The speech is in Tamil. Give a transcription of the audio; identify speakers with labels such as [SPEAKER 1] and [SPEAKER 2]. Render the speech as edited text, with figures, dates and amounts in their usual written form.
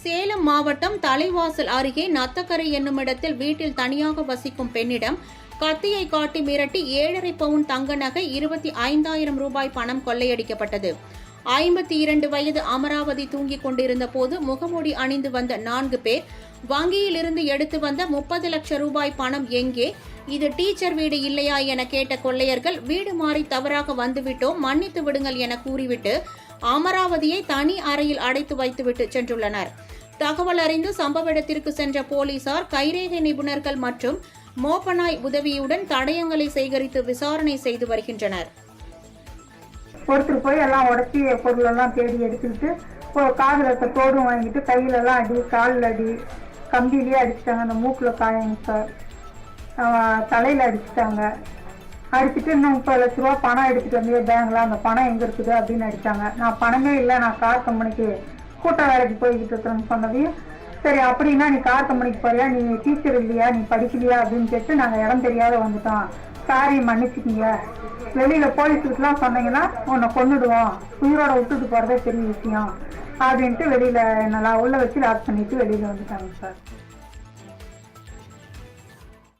[SPEAKER 1] சேலம் மாவட்டம் தலைவாசல் அருகே நத்தக்கரை என்னுமிடத்தில் வீட்டில் தனியாக வசிக்கும் பெண்ணிடம் கத்தியை காட்டி மிரட்டி 7.5 பவுன் தங்க நகை 25,000 ரூபாய் பணம் கொள்ளையடிக்கப்பட்டது. 52 வயது அமராவதி தூங்கிக் கொண்டிருந்த போது முகமூடி அணிந்து வந்த 4 பேர் வங்கியில் இருந்து எடுத்து வந்த 30 லட்சம் ரூபாய் பணம் எங்கே, இது டீச்சர் வீடு இல்லையா என கேட்ட கொள்ளையர்கள் வீடு மாறி தவறாக வந்துவிட்டோம், மன்னித்து விடுங்கள் என கூறிவிட்டு அமராவதியை தனி அறையில் அடைத்து வைத்துவிட்டு சென்றுள்ளனர். தகவல் அறிந்து சம்பவ இடத்திற்கு சென்ற போலீசார் கைரேகை நிபுணர்கள் மற்றும் மோப்பனாய் உதவியுடன் தடயங்களை சேகரித்து விசாரணை செய்து வருகின்றனர்.
[SPEAKER 2] ஒருத்தர் போய் எல்லாம் உடச்சி பொருள் எல்லாம் தேடி எடுத்துக்கிட்டு காதுல தோடும் வாங்கிட்டு கையில எல்லாம் அடி, காலில் அடி, கம்பியிலேயே அடிச்சிட்டாங்க. அந்த மூக்குல காயங்க சார், தலையில அடிச்சிட்டாங்க. அடிச்சுட்டு இன்னும் 30 லட்ச ரூபா பணம் எடுத்துட்டு வந்து பேங்க்ல, அந்த பணம் எங்க இருக்குது அப்படின்னு அடிச்சாங்க. நான் பணமே இல்லை, நான் கார் கம்பெனிக்கு கூட்ட வேலைக்கு போய்கிட்டு இருக்கிறேன்னு சொன்னதையும், சரி அப்படின்னா நீ கார் கம்பெனிக்கு போறியா, நீ டீச்சர் இல்லையா, நீ படிக்கலையா அப்படின்னு கேட்டு நாங்கள் இடம் தெரியாத வந்துட்டோம், சாரி மன்னிச்சுக்கீங்க, வெளியில போலீஸுக்குலாம் சொன்னீங்கன்னா உன்னை கொண்டுடுவோம், உயிரோட விட்டுட்டு போறதே பெரிய விஷயம் அப்படின்ட்டு வெளியில நல்லா உள்ள வச்சு லாக் பண்ணிட்டு வெளியில வந்துட்டாங்க சார்.